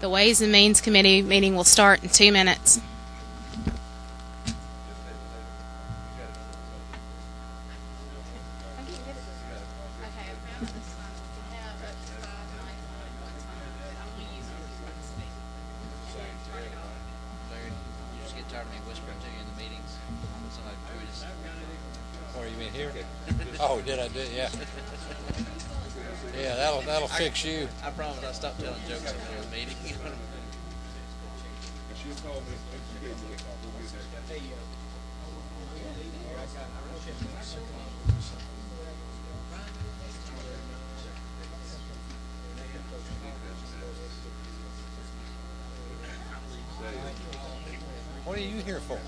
The Ways and Means Committee meeting will start in 2 minutes. Oh, did I do it? Yeah. Yeah, that'll fix you. I promise I stopped telling jokes after the meeting. What are you here for?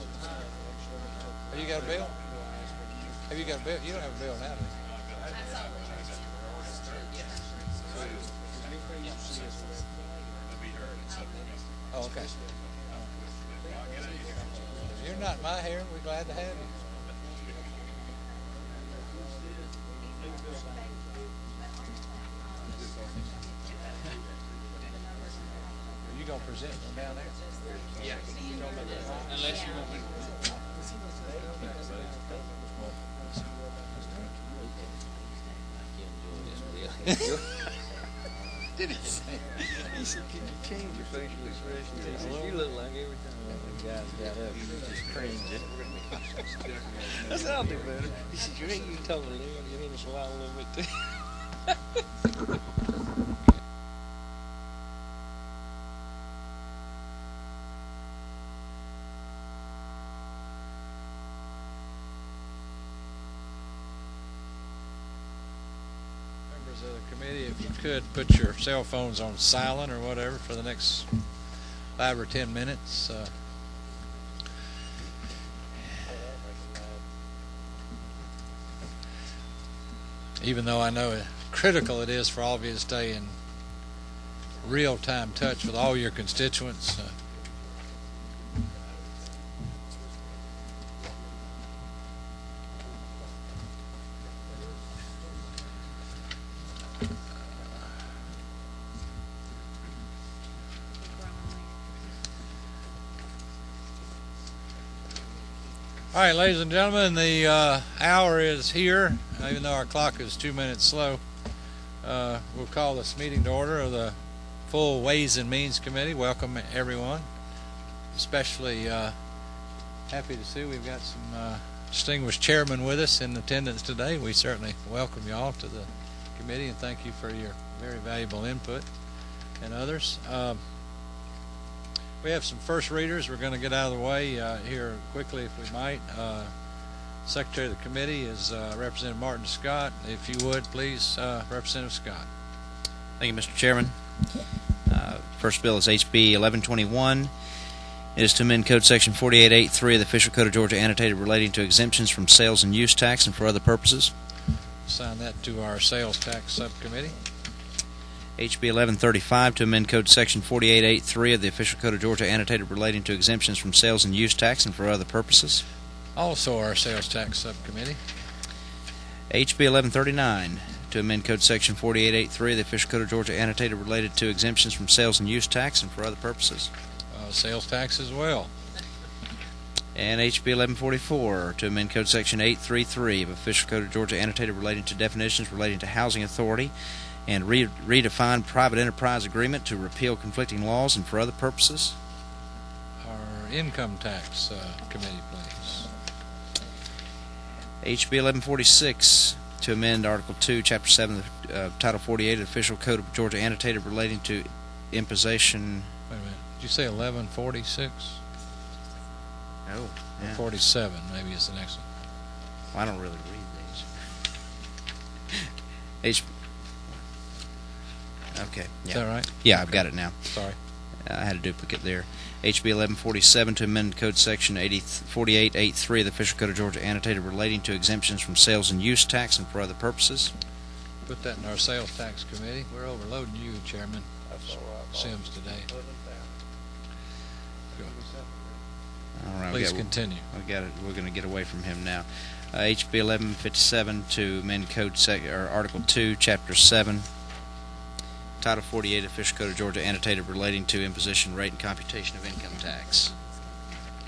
Have you got a bill? Have you got a bill? You don't have a bill now, do you? Oh, okay. You're not my hearing. We're glad to have you. Are you going to present them down there? Yeah. Unless you want me. Did he say? He said, "Can you change your facial expressions?" He said, "You look like every time one of them guys got up, you just cringing." I said, "I'll do better." He said, "You ain't you totally get in the slide a little bit too." Members of the committee, if you could put your cell phones on silent or whatever for the next 5 or 10 minutes. Even though I know how critical it is for all of you to stay in real-time touch with all your constituents. All right, ladies and gentlemen, the hour is here. Even though our clock is 2 minutes slow, we'll call this meeting to order of the full Ways and Means Committee. Welcome, everyone. Especially happy to see we've got some distinguished chairmen with us in attendance today. We certainly welcome you all to the committee and thank you for your very valuable input and others. We have some first readers we're going to get out of the way here quickly if we might. Secretary of the committee is Representative Martin Scott. If you would, please, Representative Scott. Thank you, Mr. Chairman. First bill is HB 1121. It is to amend Code Section 4883 of the Official Code of Georgia annotated relating to exemptions from sales and use tax and for other purposes. Assign that to our Sales Tax Subcommittee. HB 1135 to amend Code Section 4883 of the Official Code of Georgia annotated relating to exemptions from sales and use tax and for other purposes. Also our Sales Tax Subcommittee. HB 1139 to amend Code Section 4883 of the Official Code of Georgia annotated related to exemptions from sales and use tax and for other purposes. Sales tax as well. And HB 1144 to amend Code Section 833 of Official Code of Georgia annotated relating to definitions relating to housing authority and redefine private enterprise agreement to repeal conflicting laws and for other purposes. Our Income Tax Committee, please. HB 1146 to amend Article 2, Chapter 7 of Title 48 of the Official Code of Georgia annotated relating to imposition. Wait a minute. Did you say 1146? Oh, Or yeah. 47, maybe it's the next one. Well, I don't really read these. Okay. Yeah. Is that right? Yeah, I've got it now. Sorry. I had a duplicate there. HB 1147 to amend Code Section 4883 of the Official Code of Georgia annotated relating to exemptions from sales and use tax and for other purposes. Put that in our Sales Tax Committee. We're overloading you, Chairman Sims, today. All right, Please continue. We got it. We're going to get away from him now. HB 1157 to amend Article 2, Chapter 7, Title 48 Official Code of Georgia annotated relating to imposition, rate, and computation of income tax,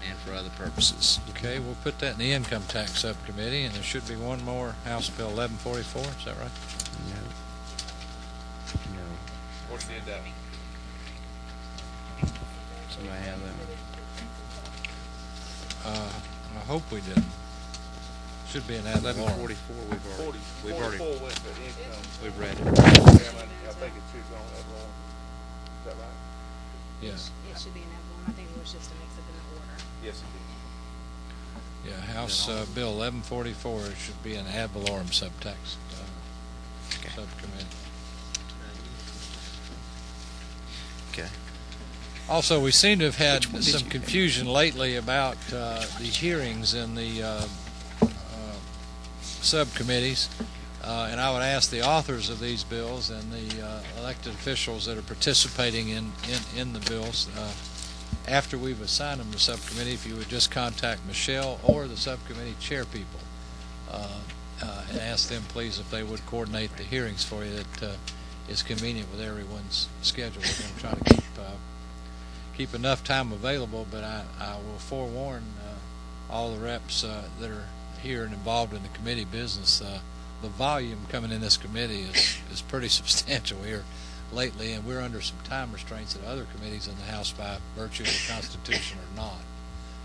and for other purposes. Okay, we'll put that in the Income Tax Subcommittee, and there should be one more, House Bill 1144, is that right? No. What's the adoption? Somebody have that one? I hope we did. Should be an ad valorem. 1144 we've already 44 went to income. we've read it. Chairman, I think it should go on that one. Is that right? Yes. It should be an ad valorem. I think it was just a mix-up in the order. Yes, it did. Yeah, House Bill 1144 should be an ad valorem subtext Okay. subcommittee. Okay. Also, we seem to have had Which one did some you confusion lately about the hearings in the subcommittees, and I would ask the authors of these bills and the elected officials that are participating in the bills, after we've assigned them to subcommittee, if you would just contact Michelle or the subcommittee chair people and ask them, please, if they would coordinate the hearings for you that is convenient with everyone's schedule. We're going to try to keep enough time available, but I will forewarn all the reps that are here and involved in the committee business. The volume coming in this committee is pretty substantial here lately, and we're under some time restraints that other committees in the House by virtue of the Constitution are not.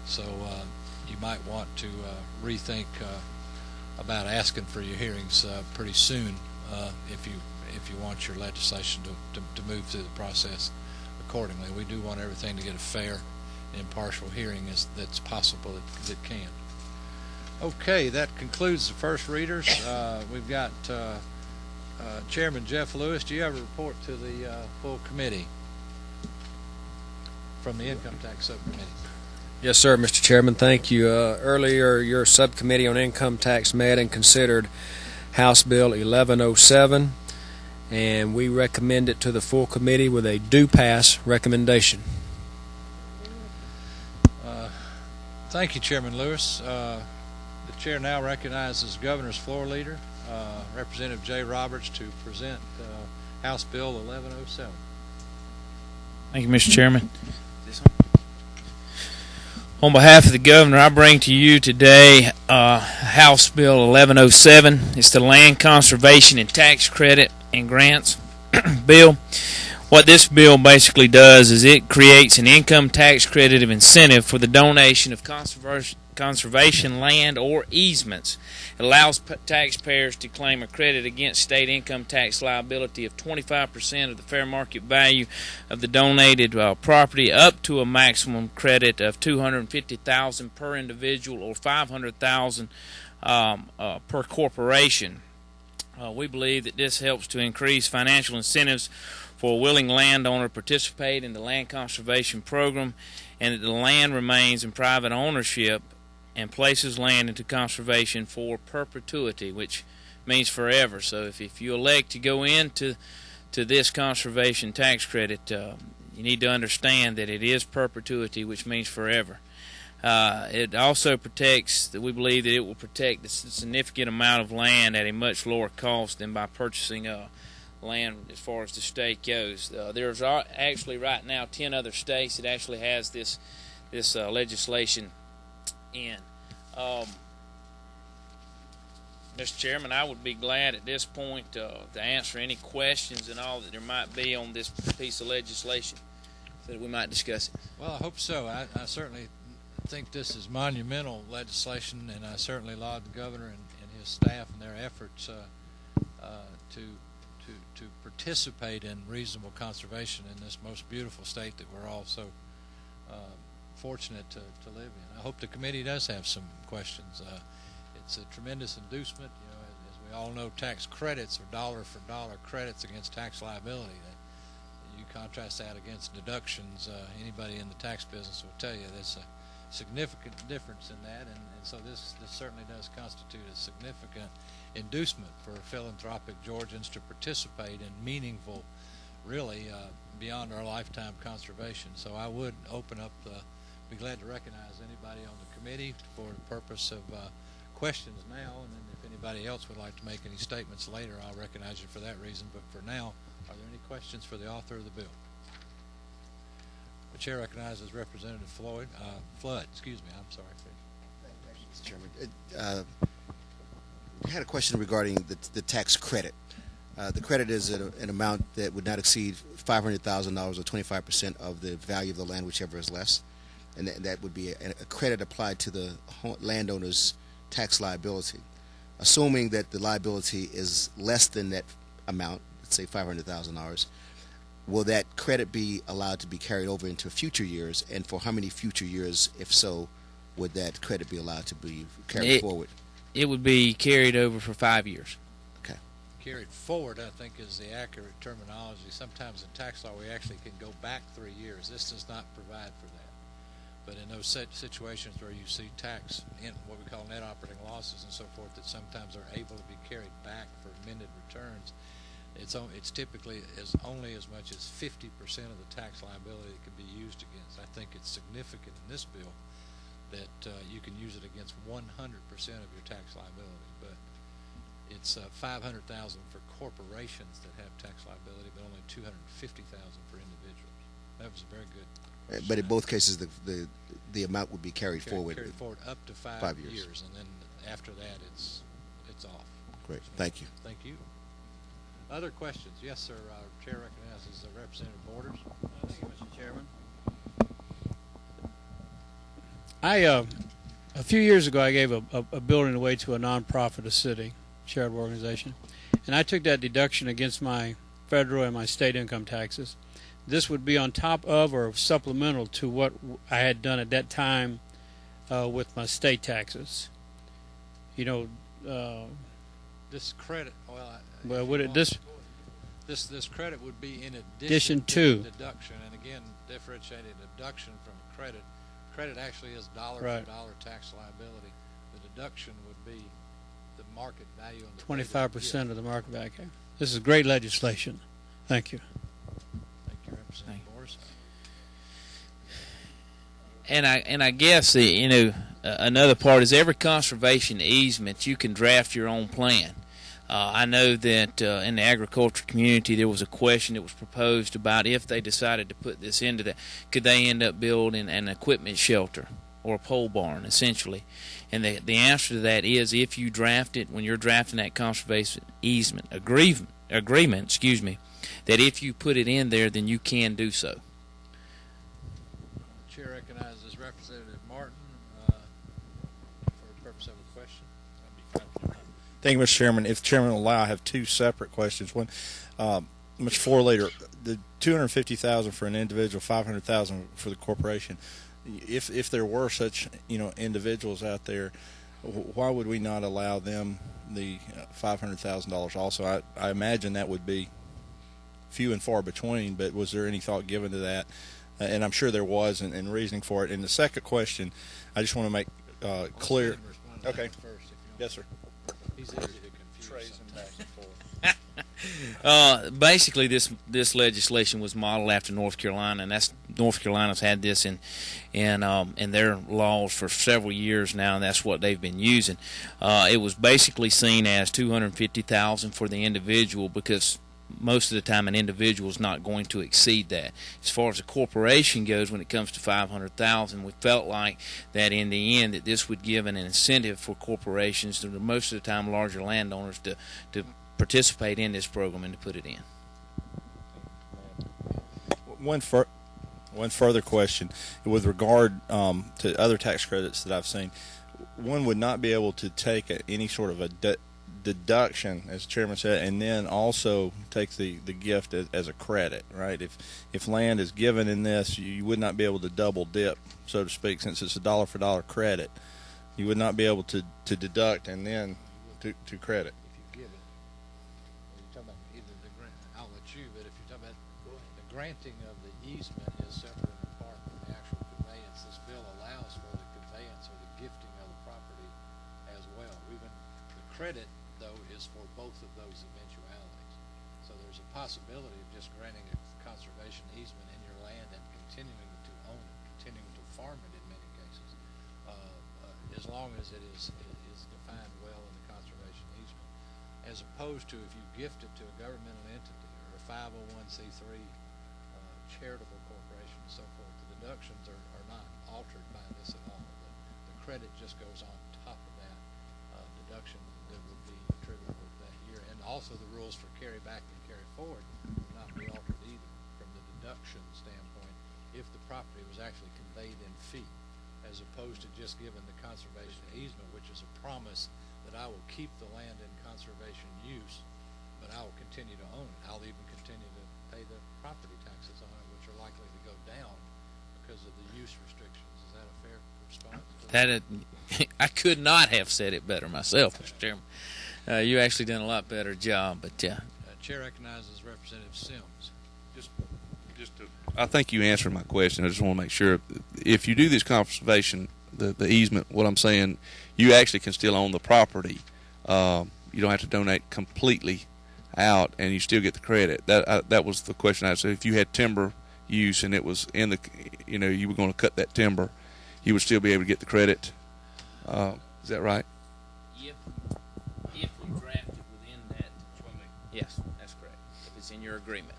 So you might want to rethink about asking for your hearings pretty soon if you want your legislation to move through the process accordingly. We do want everything to get a fair and impartial hearing that's possible that can. Okay, that concludes the first readers. We've got Chairman Jeff Lewis. Do you have a report to the full committee from the Income Tax Subcommittee? Yes, sir, Mr. Chairman. Thank you. Earlier, your subcommittee on income tax met and considered House Bill 1107, and we recommend it to the full committee with a do-pass recommendation. Thank you, Chairman Lewis. The chair now recognizes Governor's floor leader, Representative Jay Roberts, to present House Bill 1107. Thank you, Mr. Chairman. On behalf of the Governor, I bring to you today House Bill 1107. It's the Land Conservation and Tax Credit and Grants Bill. What this bill basically does is it creates an income tax credit of incentive for the donation of conservation land or easements. It allows taxpayers to claim a credit against state income tax liability of 25% of the fair market value of the donated property, up to a maximum credit of $250,000 per individual or $500,000 per corporation. We believe that this helps to increase financial incentives for a willing landowner to participate in the land conservation program, and that the land remains in private ownership and places land into conservation for perpetuity, which means forever. So if you elect to go into this conservation tax credit, you need to understand that it is perpetuity, which means forever. It also protects, we believe that it will protect a significant amount of land at a much lower cost than by purchasing land as far as the state goes. There's actually right now 10 other states that actually has this legislation in. Mr. Chairman, I would be glad at this point to answer any questions and all that there might be on this piece of legislation so that we might discuss it. Well, I hope so. I certainly think this is monumental legislation, and I certainly laud the governor and his staff and their efforts to participate in reasonable conservation in this most beautiful state that we're all so fortunate to live in. I hope the committee does have some questions. It's a tremendous inducement. You know, as we all know, tax credits are dollar-for-dollar credits against tax liability. You contrast that against deductions. Anybody in the tax business will tell you there's a significant difference in that, and so this certainly does constitute a significant inducement for philanthropic Georgians to participate in meaningful, really beyond our lifetime conservation. So I would open up, be glad to recognize anybody on the committee for the purpose of questions now, and then if anybody else would like to make any statements later, I'll recognize you for that reason. But for now, Are there any questions for the author of the bill? The chair recognizes Representative Floyd, Flood, excuse me, I'm sorry. Mr. Chairman, I had a question regarding the tax credit. The credit is an amount that would not exceed $500,000 or 25% of the value of the land, whichever is less, and that would be a credit applied to the landowner's tax liability. Assuming that the liability is less than that amount, let's say $500,000, will that credit be allowed to be carried over into future years, and for how many future years, if so, would that credit be allowed to be carried forward? It would be carried over for 5 years. Okay. Carried forward, I think, is the accurate terminology. Sometimes in tax law we actually can go back 3 years. This does not provide for that. But in those situations where you see tax in what we call net operating losses and so forth that sometimes are able to be carried back for amended returns, it's typically only as much as 50% of the tax liability that can be used against. I think it's significant in this bill that you can use it against 100% of your tax liability, but it's $500,000 for corporations that have tax liability, but only $250,000 for individuals. That was a very good question. But in both cases, the amount would be carried forward. Carried forward up to 5 years, and then after that, it's off. Great, thank you. Thank you. Other questions? Yes, sir. Our chair recognizes Representative Borders. Thank you, Mr. Chairman. A few years ago, I gave a building away to a nonprofit, a city charitable organization, and I took that deduction against my federal and my state income taxes. This would be on top of or supplemental to what I had done at that time with my state taxes. You know, this credit. Well, would it this credit would be in addition to deduction, and again, differentiated deduction from credit. Credit actually is dollar for dollar tax liability. The deduction would be the market value on the 25% of the market value. This is great legislation. Thank you. Thank you, Representative Morris. And I guess another part is every conservation easement you can draft your own plan. I know that in the agriculture community there was a question that was proposed about if they decided to put this into that, could they end up building an equipment shelter or a pole barn, essentially. And the answer to that is if you draft it, when you're drafting that conservation easement agreement, that if you put it in there, then you can do so. Chair recognizes Representative Martin for the purpose of a question. Thank you, Mr. Chairman. If the Chairman will allow, I have two separate questions. One, Mr. Floorleader, the $250,000 for an individual, $500,000 for the corporation. If there were such individuals out there, why would we not allow them the $500,000 also? I imagine that would be few and far between, but was there any thought given to that? And I'm sure there was, and reasoning for it. And the second question, I just want to make clear. Okay. Yes, sir. He's easy to confuse. Basically, this legislation was modeled after North Carolina, and North Carolina's had this in their laws for several years now, and that's what they've been using. It was basically seen as $250,000 for the individual because most of the time an individual is not going to exceed that. As far as a corporation goes, when it comes to $500,000, we felt like that in the end that this would give an incentive for corporations, to most of the time larger landowners, to participate in this program and to put it in. One further question with regard to other tax credits that I've seen. One would not be able to take any sort of a deduction, as the chairman said, and then also take the gift as a credit, right? If land is given in this, you would not be able to double dip, so to speak, since it's a dollar for dollar credit. You would not be able to deduct and then to credit. If you give it, you're talking about either the grant. I'll let you, but if you're talking about the granting of the easement is separate and apart from the actual conveyance. This bill allows for the conveyance or the gifting of the property as well. Even the credit, though, is for both of those eventualities. So there's a possibility of just granting a conservation easement in your land and continuing to own it, continuing to farm it in many cases, as long as it is defined well in the conservation easement, as opposed to if you gift it to a governmental entity or a 501c3 charitable corporation and so forth, the deductions are not altered by this at all. The credit just goes on top of that deduction that would be attributable to that year. And also the rules for carry back and carry forward would not be altered either from the deduction standpoint if the property was actually conveyed in fee, as opposed to just given the conservation easement, which is a promise that I will keep the land in conservation use, but I will continue to own it. I'll even continue to pay the property taxes on it, which are likely to go down because of the use restrictions. Is that a fair response? I could not have said it better myself, Mr. Chairman. You actually done a lot better job, but yeah. Chair recognizes Representative Sims. I think you answered my question. I just want to make sure. If you do this conservation, the easement, what I'm saying, you actually can still own the property. You don't have to donate completely out, and you still get the credit. That was the question I said. If you had timber use and it was in the, you were going to cut that timber, you would still be able to get the credit. Is that right? If you draft it within that, yes, that's correct. If it's in your agreement.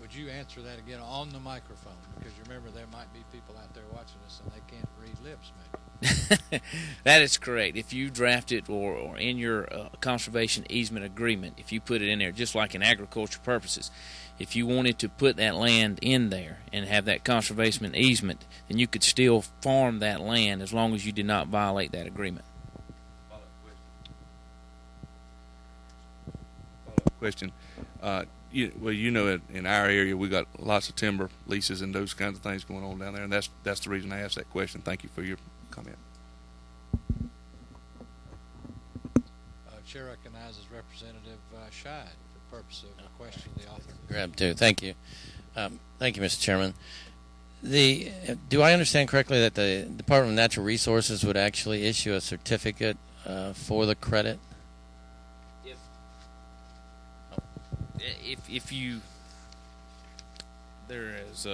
Would you answer that again on the microphone? Because you remember there might be people out there watching this and they can't read lips, maybe. That is correct. If you draft it or in your conservation easement agreement, if you put it in there, just like in agriculture purposes, if you wanted to put that land in there and have that conservation easement, then you could still farm that land as long as you did not violate that agreement. Follow-up question. In our area, we got lots of timber leases and those kinds of things going on down there, and that's the reason I asked that question. Thank you for your comment. Chair recognizes Representative Scheid for purpose of a question of the author. Grab two. Thank you. Thank you, Mr. Chairman. Do I understand correctly that the Department of Natural Resources would actually issue a certificate for the credit? If you, there is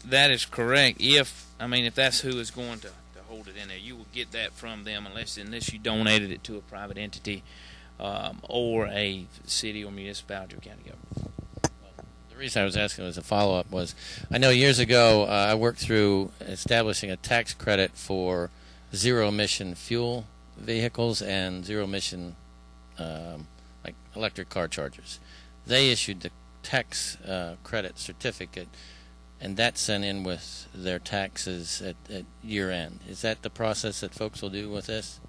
that is correct. If that's who is going to hold it in there, you will get that from them unless you donated it to a private entity or a city or municipality or county government. The reason I was asking as a follow-up was, I know years ago I worked through establishing a tax credit for zero-emission fuel vehicles and zero-emission like electric car chargers. They issued the tax credit certificate, and that's sent in with their taxes at year end. Is that the process that folks will do with this?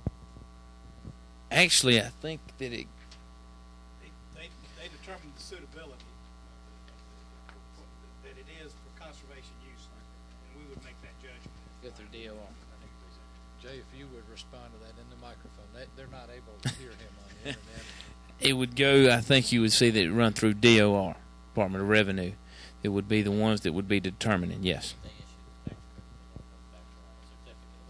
Actually, I think that they determine the suitability that it is for conservation use, and we would make that judgment. Get their DOR. Jay, if you would respond to that in the microphone. They're not able to hear him on the internet. It would go, I think you would see that it run through DOR, Department of Revenue. It would be the ones that would be determining, yes.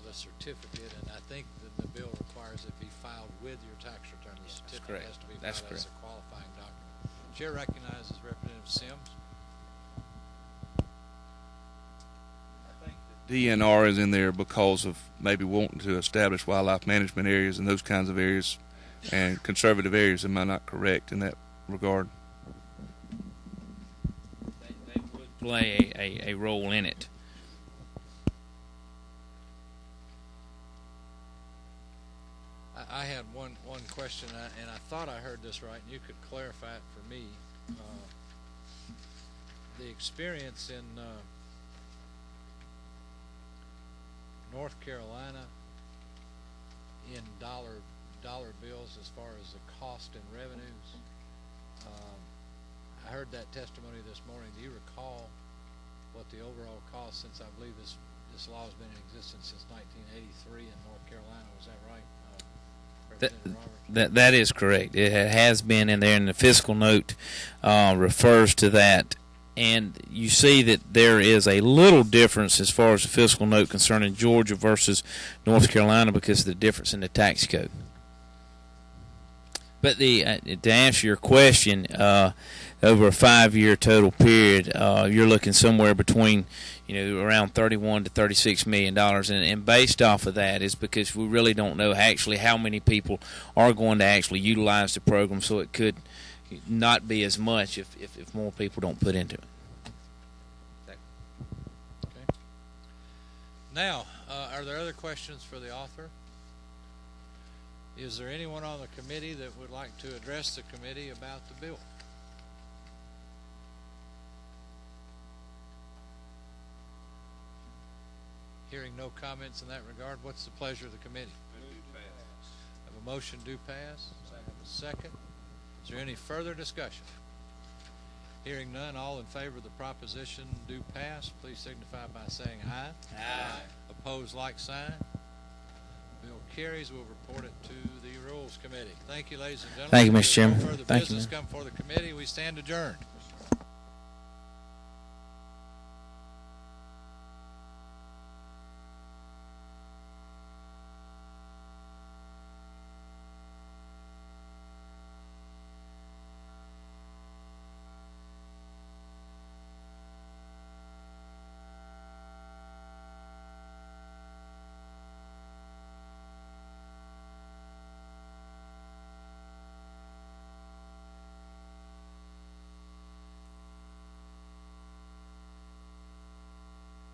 The certificate, and I think that the bill requires it be filed with your tax return. The certificate has to be filed as a qualifying document. Chair recognizes Representative Sims. DNR is in there because of maybe wanting to establish wildlife management areas and those kinds of areas and conservative areas. Am I not correct in that regard? They would play a role in it. I had one question, and I thought I heard this right, and you could clarify it for me. The experience in North Carolina in dollar bills as far as the cost and revenues. I heard that testimony this morning. Do you recall what the overall cost, since I believe this law has been in existence since 1983 in North Carolina? Was that right? That is correct. It has been in there, and the fiscal note refers to that. And you see that there is a little difference as far as the fiscal note concerning Georgia versus North Carolina because of the difference in the tax code. But to answer your question, over a 5-year total period, you're looking somewhere between, around $31 to $36 million, and based off of that is because we really don't know actually how many people are going to actually utilize the program, so it could not be as much if more people don't put into it. Okay. Now, are there other questions for the author? Is there anyone on the committee that would like to address the committee about the bill? Hearing no comments in that regard, what's the pleasure of the committee? Have a motion do pass. Have a second. Is there any further discussion? Hearing none, all in favor of the proposition do pass, please signify by saying aye. Aye. Opposed, like sign. Bill carries. We'll report it to the Rules Committee. Thank you, ladies and gentlemen. Thank you, Mr. Chairman. No further Thank you, business come before the committee. We stand adjourned.